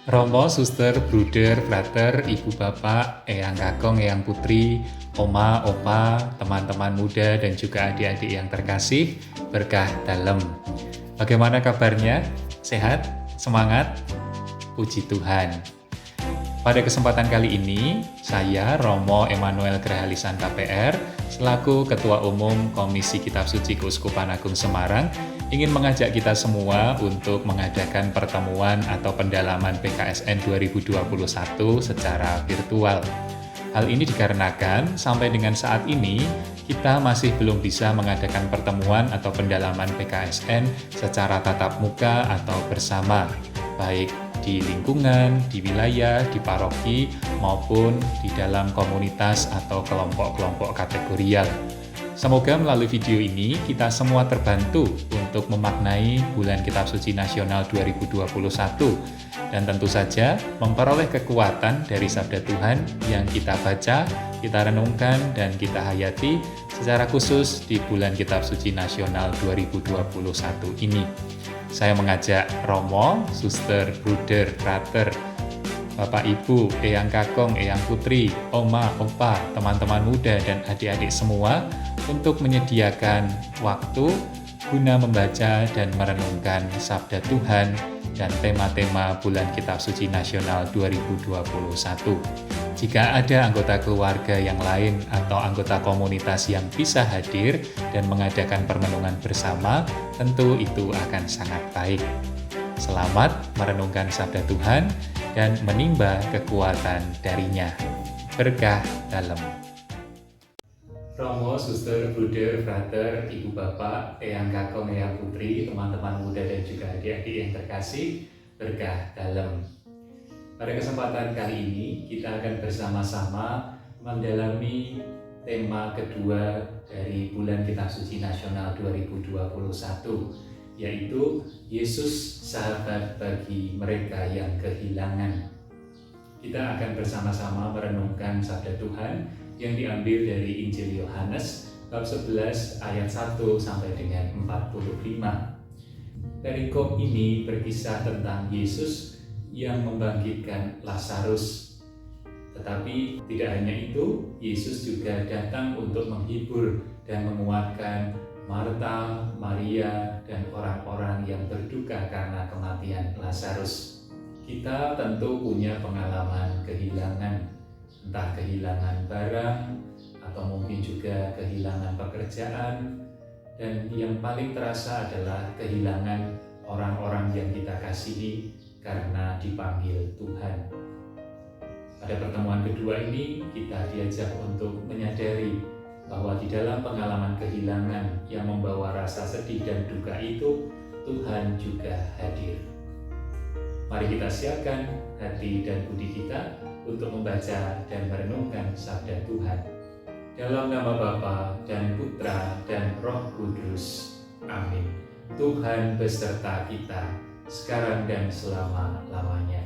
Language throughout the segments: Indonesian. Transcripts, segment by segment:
Romo, suster, bruder, frater, ibu bapak, eyang kakong, eyang putri, oma, opa, teman-teman muda, dan juga adik-adik yang terkasih, berkah dalam. Bagaimana kabarnya? Sehat? Semangat? Puji Tuhan. Pada kesempatan kali ini, saya Romo Emmanuel Grahalisan KPR, selaku Ketua Umum Komisi Kitab Suci Keuskupan Agung Semarang, ingin mengajak kita semua untuk mengadakan pertemuan atau pendalaman PKSN 2021 secara virtual. Hal ini dikarenakan sampai dengan saat ini, kita masih belum bisa mengadakan pertemuan atau pendalaman PKSN secara tatap muka atau bersama, baik di lingkungan, di wilayah, di paroki, maupun di dalam komunitas atau kelompok-kelompok kategorial. Semoga melalui video ini kita semua terbantu untuk memaknai Bulan Kitab Suci Nasional 2021 dan tentu saja memperoleh kekuatan dari Sabda Tuhan yang kita baca, kita renungkan, dan kita hayati secara khusus di Bulan Kitab Suci Nasional 2021 ini. Saya mengajak Romo, suster, bruder, frater, bapak ibu, eyang kakong, eyang putri, oma, opa, teman-teman muda, dan adik-adik semua untuk menyediakan waktu guna membaca dan merenungkan Sabda Tuhan dan tema-tema Bulan Kitab Suci Nasional 2021. Jika ada anggota keluarga yang lain atau anggota komunitas yang bisa hadir dan mengadakan permenungan bersama, tentu itu akan sangat baik. Selamat merenungkan Sabda Tuhan dan menimba kekuatan darinya. Berkah dalam. Romo, suster, bruder, frater, ibu bapak, eyang kakong, eyang putri, teman-teman muda dan juga adik-adik yang terkasih, berkah dalam. Pada kesempatan kali ini, kita akan bersama-sama mendalami tema kedua dari Bulan Kitab Suci Nasional 2021, yaitu Yesus sahabat bagi mereka yang kehilangan. Kita akan bersama-sama merenungkan Sabda Tuhan yang diambil dari Injil Yohanes, bab 11 ayat 1 sampai dengan 45. Perikop ini berkisah tentang Yesus yang membangkitkan Lazarus. Tetapi tidak hanya itu, Yesus juga datang untuk menghibur dan menguatkan Marta, Maria, dan orang-orang yang berduka karena kematian Lazarus. Kita tentu punya pengalaman kehilangan, entah kehilangan barang atau mungkin juga kehilangan pekerjaan, dan yang paling terasa adalah kehilangan orang-orang yang kita kasihi karena dipanggil Tuhan. Pada pertemuan kedua ini, kita diajak untuk menyadari bahwa di dalam pengalaman kehilangan yang membawa rasa sedih dan duka itu, Tuhan juga hadir. Mari kita siapkan hati dan budi kita untuk membaca dan merenungkan Sabda Tuhan. Dalam nama Bapa dan Putra dan Roh Kudus. Amin. Tuhan beserta kita, sekarang dan selama-lamanya.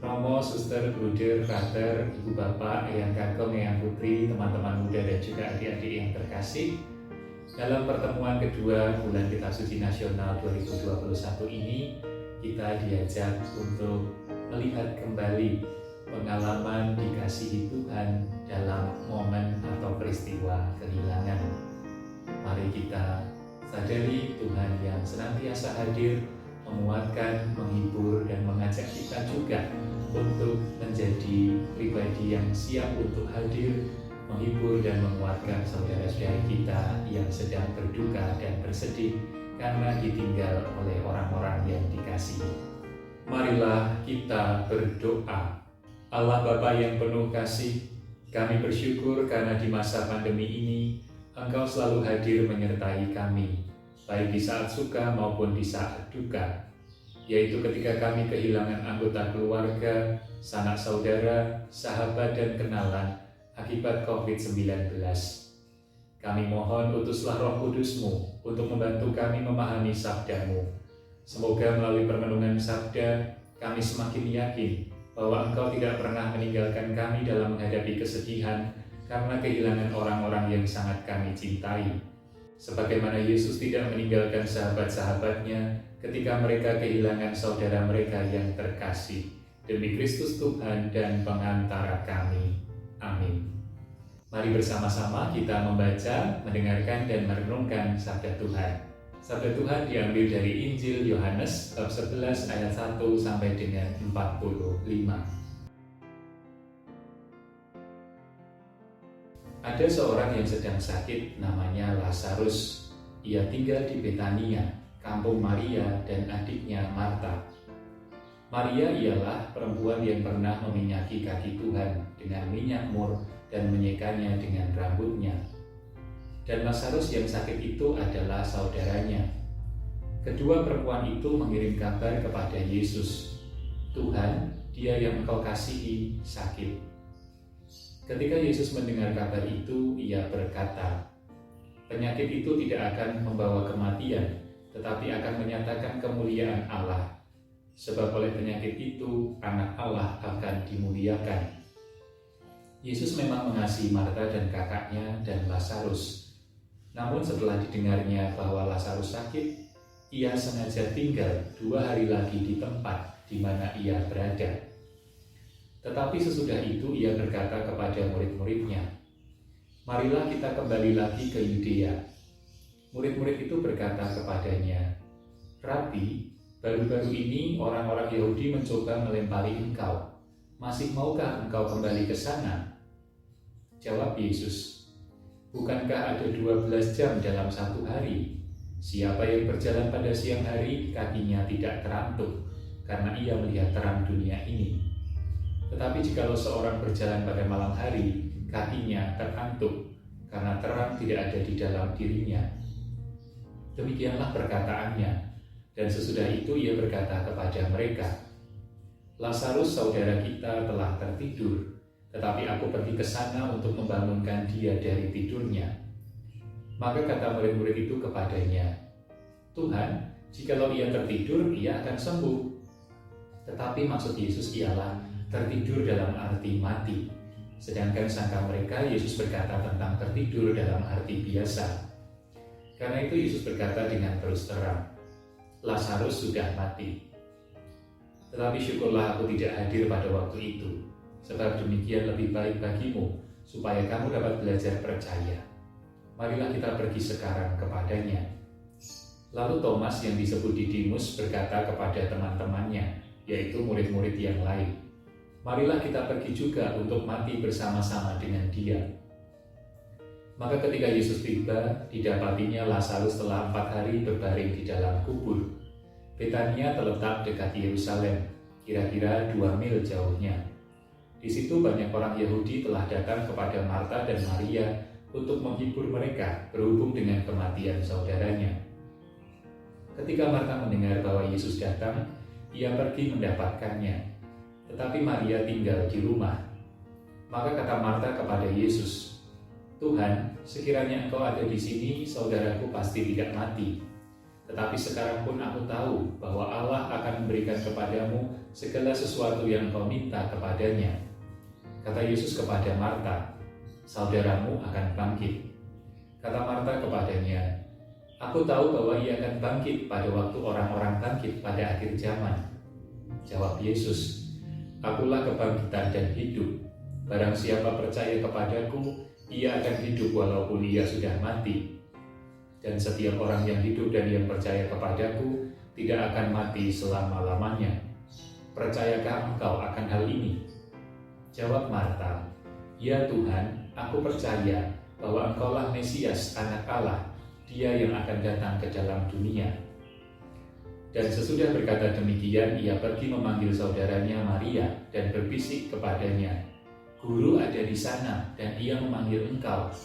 Romo, suster, bruder, frater, ibu bapak, eyang kakong, eyang putri, teman-teman muda dan juga adik-adik yang terkasih, dalam pertemuan kedua Bulan Kitab Suci Nasional 2021 ini, kita diajak untuk melihat kembali pengalaman dikasihi Tuhan dalam momen atau peristiwa kehilangan. Mari kita sadari Tuhan yang senantiasa hadir, menguatkan, menghibur, dan mengajak kita juga untuk menjadi pribadi yang siap untuk hadir, menghibur dan menguatkan saudara-saudara kita yang sedang berduka dan bersedih karena ditinggal oleh orang-orang yang dikasihi. Marilah kita berdoa. Allah Bapa yang penuh kasih, kami bersyukur karena di masa pandemi ini Engkau selalu hadir menyertai kami, baik di saat suka maupun di saat duka, yaitu ketika kami kehilangan anggota keluarga, sanak saudara, sahabat, dan kenalan akibat COVID-19. Kami mohon utuslah Roh Kudus-Mu untuk membantu kami memahami sabda-Mu. Semoga melalui permenungan sabda, kami semakin yakin bahwa Engkau tidak pernah meninggalkan kami dalam menghadapi kesedihan karena kehilangan orang-orang yang sangat kami cintai. Sebagaimana Yesus tidak meninggalkan sahabat-sahabatnya ketika mereka kehilangan saudara mereka yang terkasih. Demi Kristus Tuhan dan pengantara kami. Amin. Mari bersama-sama kita membaca, mendengarkan, dan merenungkan sabda Tuhan. Sabda Tuhan diambil dari Injil Yohanes bab 11 ayat 1 sampai dengan 45. Ada seorang yang sedang sakit, namanya Lazarus. Ia tinggal di Betania, kampung Maria dan adiknya Marta. Maria ialah perempuan yang pernah meminyaki kaki Tuhan dengan minyak mur dan menyekanya dengan rambutnya. Dan Lazarus yang sakit itu adalah saudaranya. Kedua perempuan itu mengirim kabar kepada Yesus, "Tuhan, dia yang Engkau kasihi sakit." Ketika Yesus mendengar kabar itu, ia berkata, "Penyakit itu tidak akan membawa kematian, tetapi akan menyatakan kemuliaan Allah. Sebab oleh penyakit itu, anak Allah akan dimuliakan." Yesus memang mengasihi Marta dan kakaknya dan Lazarus. Namun setelah didengarnya bahwa Lazarus sakit, ia sengaja tinggal 2 hari lagi di tempat di mana ia berada. Tetapi sesudah itu ia berkata kepada murid-muridnya, "Marilah kita kembali lagi ke Yudea." Murid-murid itu berkata kepadanya, "Rabi, baru-baru ini orang-orang Yahudi mencoba melempari engkau. Masih maukah engkau kembali ke sana?" Jawab Yesus, "Bukankah ada 12 jam dalam satu hari? Siapa yang berjalan pada siang hari, kakinya tidak terantuk, karena ia melihat terang dunia ini. Tetapi jikalau seorang berjalan pada malam hari, kakinya terantuk, karena terang tidak ada di dalam dirinya." Demikianlah perkataannya, dan sesudah itu ia berkata kepada mereka, "Lazarus saudara kita telah tertidur, tetapi aku pergi ke sana untuk membangunkan dia dari tidurnya." Maka kata murid-murid itu kepadanya, "Tuhan, jikalau ia tertidur, ia akan sembuh." Tetapi maksud Yesus ialah tertidur dalam arti mati. Sedangkan sangka mereka Yesus berkata tentang tertidur dalam arti biasa. Karena itu Yesus berkata dengan terus terang, "Lazarus sudah mati. Tetapi syukurlah aku tidak hadir pada waktu itu, sebab demikian lebih baik bagimu, supaya kamu dapat belajar percaya. Marilah kita pergi sekarang kepadanya." Lalu Thomas yang disebut Didimus berkata kepada teman-temannya, yaitu murid-murid yang lain, "Marilah kita pergi juga untuk mati bersama-sama dengan dia." Maka ketika Yesus tiba, didapatinya Lazarus telah 4 hari berbaring di dalam kubur. Betania terletak dekat Yerusalem, kira-kira 2 mil jauhnya. Di situ banyak orang Yahudi telah datang kepada Marta dan Maria untuk menghibur mereka berhubung dengan kematian saudaranya. Ketika Marta mendengar bahwa Yesus datang, ia pergi mendapatkannya, tetapi Maria tinggal di rumah. Maka kata Marta kepada Yesus, "Tuhan, sekiranya Engkau ada di sini, saudaraku pasti tidak mati. Tetapi sekarang pun aku tahu bahwa Allah akan memberikan kepadamu segala sesuatu yang Engkau minta kepadanya." Kata Yesus kepada Marta, "Saudaramu akan bangkit." Kata Marta kepadanya, "Aku tahu bahwa ia akan bangkit pada waktu orang-orang bangkit pada akhir zaman." Jawab Yesus, "Akulah kebangkitan dan hidup. Barang siapa percaya kepadaku, ia akan hidup walaupun ia sudah mati. Dan setiap orang yang hidup dan yang percaya kepadaku tidak akan mati selama-lamanya. Percayakah engkau akan hal ini?" Jawab Marta, "Ya Tuhan, aku percaya bahwa Engkaulah Mesias, Anak Allah, Dia yang akan datang ke dalam dunia." Dan sesudah berkata demikian, ia pergi memanggil saudaranya Maria dan berbisik kepadanya, "Guru ada di sana dan ia memanggil engkau."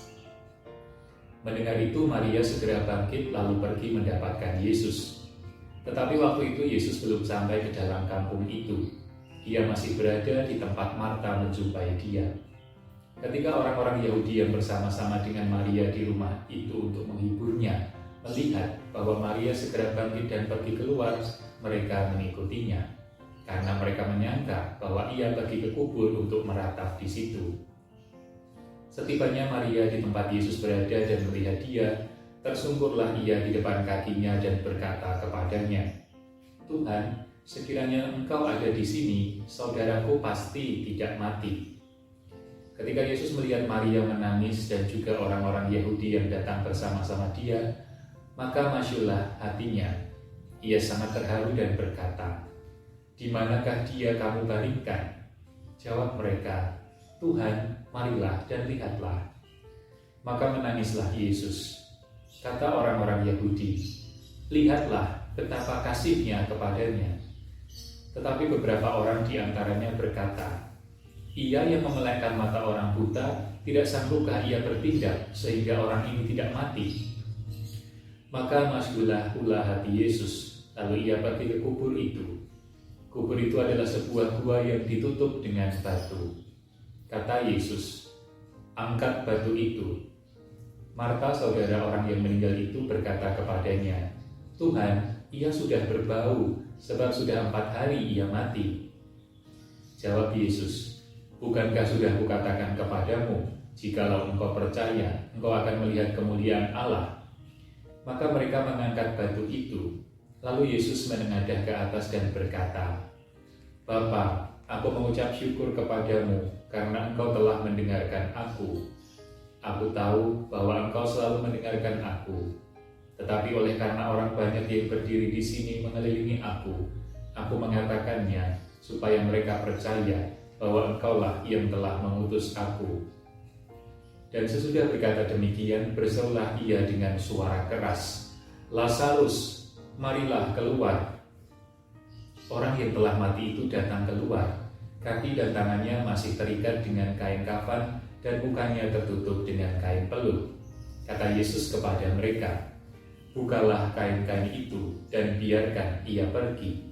Mendengar itu, Maria segera bangkit lalu pergi mendapatkan Yesus. Tetapi waktu itu Yesus belum sampai ke dalam kampung itu. Ia masih berada di tempat Marta menjumpai dia. Ketika orang-orang Yahudi yang bersama-sama dengan Maria di rumah itu untuk menghiburnya melihat bahwa Maria segera bangkit dan pergi keluar, mereka mengikutinya, karena mereka menyangka bahwa ia pergi ke kubur untuk meratap di situ. Setibanya Maria di tempat Yesus berada dan melihat dia, tersungkurlah ia di depan kakinya dan berkata kepadanya, "Tuhan, sekiranya engkau ada di sini, saudaraku pasti tidak mati." Ketika Yesus melihat Maria menangis dan juga orang-orang Yahudi yang datang bersama-sama dia, maka masyurlah hatinya. Ia sangat terharu dan berkata, "Di manakah dia kamu baringkan?" Jawab mereka, "Tuhan, marilah dan lihatlah." Maka menangislah Yesus. Kata orang-orang Yahudi, "Lihatlah betapa kasihnya kepadanya." Tetapi beberapa orang di antaranya berkata, "Ia yang memelekkan mata orang buta, tidak sanggupkah ia bertindak sehingga orang ini tidak mati?" Maka masuklah pula hati Yesus, lalu ia pergi ke kubur itu. Kubur itu adalah sebuah gua yang ditutup dengan batu. Kata Yesus, "Angkat batu itu." Marta, saudara orang yang meninggal itu, berkata kepadanya, "Tuhan, ia sudah berbau, sebab sudah 4 hari ia mati." Jawab Yesus, "Bukankah sudah kukatakan kepadamu, jikalau engkau percaya, engkau akan melihat kemuliaan Allah?" Maka mereka mengangkat batu itu. Lalu Yesus menengadah ke atas dan berkata, "Bapa, aku mengucap syukur kepadamu karena engkau telah mendengarkan aku. Aku tahu bahwa engkau selalu mendengarkan aku. Tetapi oleh karena orang banyak yang berdiri di sini mengelilingi aku mengatakannya supaya mereka percaya bahwa engkaulah yang telah mengutus aku." Dan sesudah berkata demikian, berserulah ia dengan suara keras, "Lazarus, marilah keluar." Orang yang telah mati itu datang keluar. Kaki dan tangannya masih terikat dengan kain kafan dan mukanya tertutup dengan kain peluh. Kata Yesus kepada mereka, "Bukalah kain-kain itu dan biarkan ia pergi."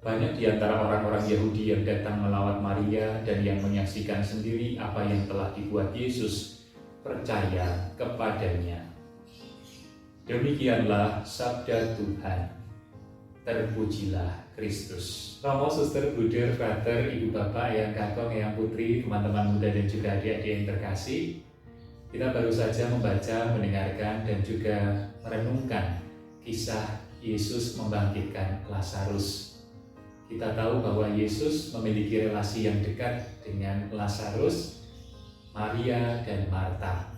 Banyak di antara orang-orang Yahudi yang datang melawat Maria dan yang menyaksikan sendiri apa yang telah dibuat Yesus percaya kepadanya. Demikianlah sabda Tuhan. Terpujilah Kristus. Romo, suster, bruder, frater, ibu, bapak, ayah, kakak, eyang, putri, teman-teman muda dan juga adik-adik yang terkasih, kita baru saja membaca, mendengarkan, dan juga merenungkan kisah Yesus membangkitkan Lazarus. Kita tahu bahwa Yesus memiliki relasi yang dekat dengan Lazarus, Maria, dan Marta.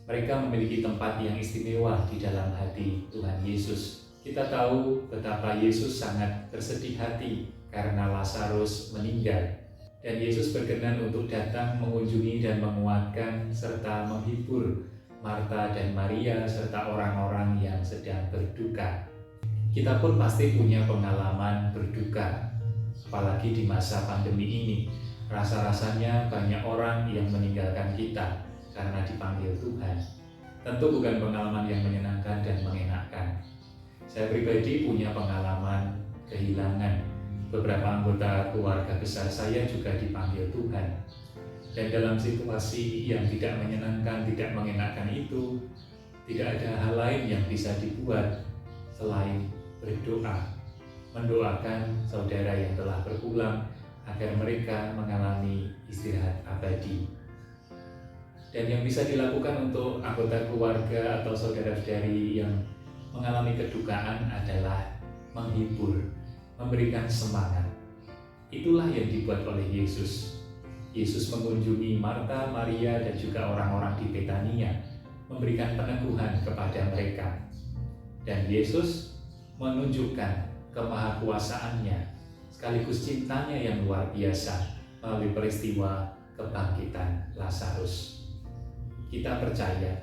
Mereka memiliki tempat yang istimewa di dalam hati Tuhan Yesus. Kita tahu betapa Yesus sangat bersedih hati karena Lazarus meninggal. Dan Yesus berkenan untuk datang mengunjungi dan menguatkan serta menghibur Marta dan Maria serta orang-orang yang sedang berduka. Kita pun pasti punya pengalaman berduka, apalagi di masa pandemi ini. Rasa-rasanya banyak orang yang meninggalkan kita karena dipanggil Tuhan. Tentu bukan pengalaman yang menyenangkan dan mengenakan. Saya pribadi punya pengalaman kehilangan. Beberapa anggota keluarga besar saya juga dipanggil Tuhan. Dan dalam situasi yang tidak menyenangkan, tidak mengenakan itu, tidak ada hal lain yang bisa dibuat selain berdoa. Mendoakan saudara yang telah berpulang agar mereka mengalami istirahat abadi. Dan yang bisa dilakukan untuk anggota keluarga atau saudara-saudari yang mengalami kedukaan adalah menghibur, memberikan semangat. Itulah yang dibuat oleh Yesus. Yesus mengunjungi Marta, Maria, dan juga orang-orang di Betania, memberikan peneguhan kepada mereka. Dan Yesus menunjukkan kemahakuasaannya, sekaligus cintanya yang luar biasa melalui peristiwa kebangkitan Lazarus. Kita percaya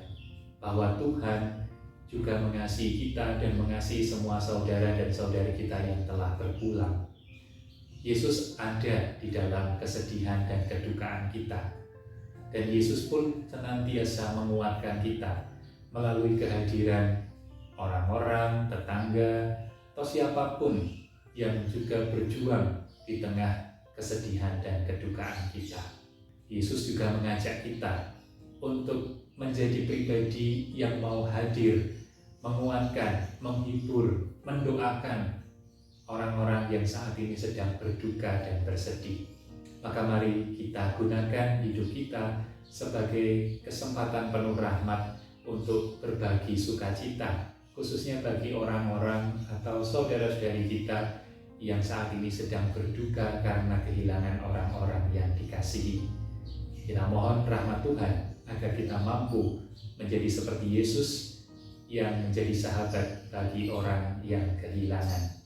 bahwa Tuhan juga mengasihi kita dan mengasihi semua saudara dan saudari kita yang telah berpulang. Yesus ada di dalam kesedihan dan kedukaan kita. Dan Yesus pun senantiasa menguatkan kita melalui kehadiran orang-orang, tetangga, atau siapapun yang juga berjuang di tengah kesedihan dan kedukaan kita. Yesus juga mengajak kita untuk menjadi pribadi yang mau hadir, menguatkan, menghibur, mendoakan orang-orang yang saat ini sedang berduka dan bersedih. Maka mari kita gunakan hidup kita sebagai kesempatan penuh rahmat untuk berbagi sukacita, khususnya bagi orang-orang atau saudara-saudari kita yang saat ini sedang berduka karena kehilangan orang-orang yang dikasihi. Kita mohon rahmat Tuhan agar kita mampu menjadi seperti Yesus yang menjadi sahabat bagi orang yang kehilangan.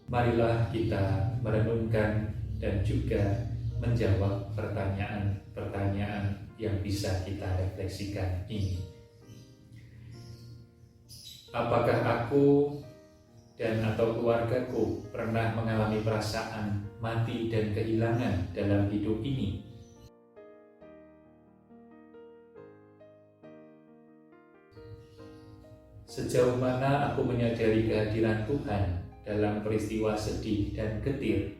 Marilah kita merenungkan dan juga menjawab pertanyaan-pertanyaan yang bisa kita refleksikan ini. Apakah aku dan atau keluargaku pernah mengalami perasaan mati dan kehilangan dalam hidup ini? Sejauh mana aku menyadari kehadiran Tuhan dalam peristiwa sedih dan getir?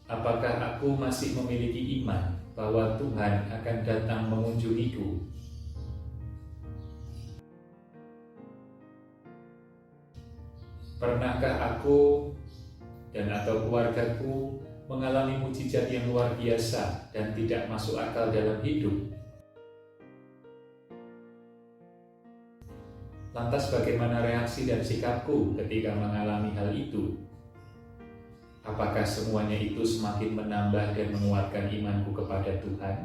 Apakah aku masih memiliki iman bahwa Tuhan akan datang mengunjungiku? Pernahkah aku dan atau keluargaku mengalami mukjizat yang luar biasa dan tidak masuk akal dalam hidup? Lantas bagaimana reaksi dan sikapku ketika mengalami hal itu? Apakah semuanya itu semakin menambah dan menguatkan imanku kepada Tuhan?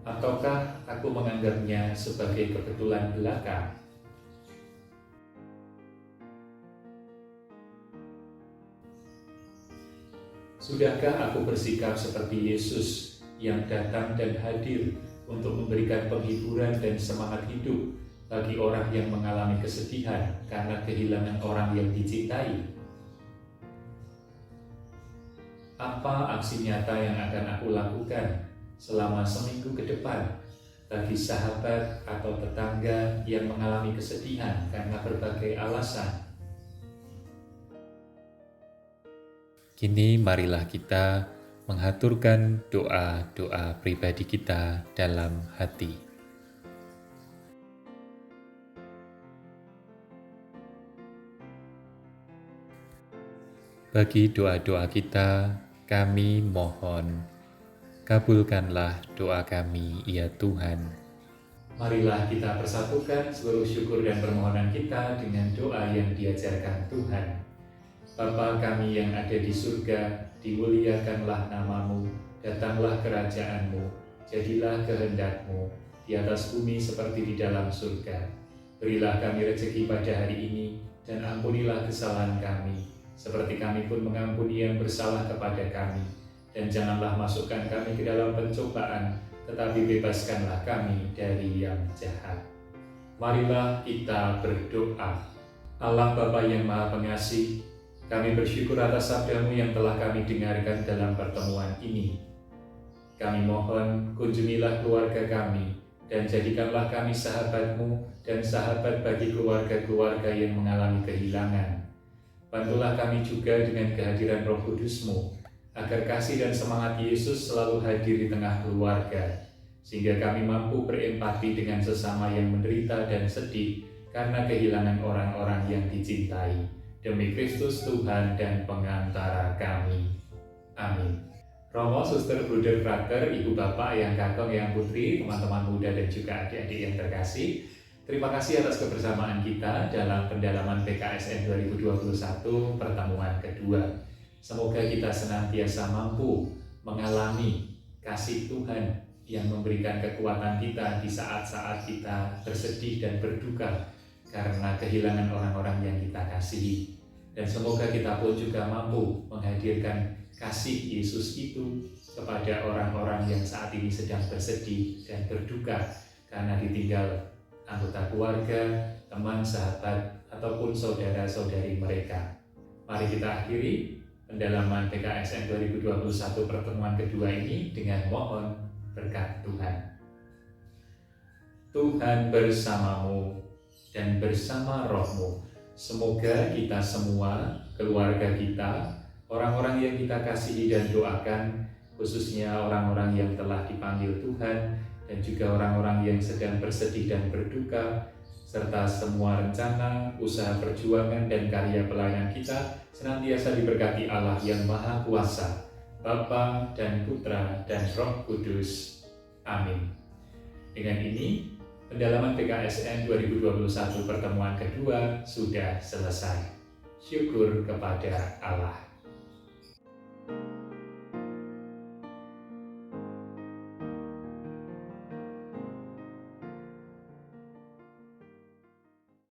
Ataukah aku menganggapnya sebagai kebetulan belaka? Sudahkah aku bersikap seperti Yesus yang datang dan hadir untuk memberikan penghiburan dan semangat hidup bagi orang yang mengalami kesedihan karena kehilangan orang yang dicintai? Apa aksi nyata yang akan aku lakukan selama seminggu ke depan bagi sahabat atau tetangga yang mengalami kesedihan karena berbagai alasan? Kini marilah kita mengaturkan doa-doa pribadi kita dalam hati. Bagi doa-doa kita, kami mohon, kabulkanlah doa kami, ya Tuhan. Marilah kita persatukan seluruh syukur dan permohonan kita dengan doa yang diajarkan Tuhan. Bapa kami yang ada di surga, dimuliakanlah namamu, datanglah kerajaan-Mu, jadilah kehendak-Mu, di atas bumi seperti di dalam surga. Berilah kami rezeki pada hari ini, dan ampunilah kesalahan kami, seperti kami pun mengampuni yang bersalah kepada kami. Dan janganlah masukkan kami ke dalam pencobaan, tetapi bebaskanlah kami dari yang jahat. Marilah kita berdoa. Allah Bapa yang Maha Pengasih, kami bersyukur atas sabda-Mu yang telah kami dengarkan dalam pertemuan ini. Kami mohon, kunjungilah keluarga kami, dan jadikanlah kami sahabat-Mu dan sahabat bagi keluarga-keluarga yang mengalami kehilangan. Bantulah kami juga dengan kehadiran Roh Kudus-Mu, agar kasih dan semangat Yesus selalu hadir di tengah keluarga, sehingga kami mampu berempati dengan sesama yang menderita dan sedih karena kehilangan orang-orang yang dicintai. Demi Kristus Tuhan dan pengantara kami. Amin. Romo, suster, bruder, frater, ibu, bapak, ayang, kakung, ayang, putri, teman-teman muda dan juga adik-adik yang terkasih, terima kasih atas kebersamaan kita dalam pendalaman PKSN 2021 pertemuan kedua. Semoga kita senantiasa mampu mengalami kasih Tuhan yang memberikan kekuatan kita di saat-saat kita bersedih dan berduka karena kehilangan orang-orang yang kita kasihi. Dan semoga kita pun juga mampu menghadirkan kasih Yesus itu kepada orang-orang yang saat ini sedang bersedih dan berduka karena ditinggal anggota keluarga, teman, sahabat, ataupun saudara-saudari mereka. Mari kita akhiri pendalaman PKSN 2021 pertemuan kedua ini dengan mohon berkat Tuhan. Tuhan bersamamu dan bersama rohmu. Semoga kita semua, keluarga kita, orang-orang yang kita kasihi dan doakan, khususnya orang-orang yang telah dipanggil Tuhan, dan juga orang-orang yang sedang bersedih dan berduka, serta semua rencana, usaha perjuangan, dan karya pelayanan kita senantiasa diberkati Allah yang Maha Kuasa, Bapa dan Putra dan Roh Kudus. Amin. Dengan ini, Pendalaman PKSN 2021 pertemuan kedua sudah selesai. Syukur kepada Allah.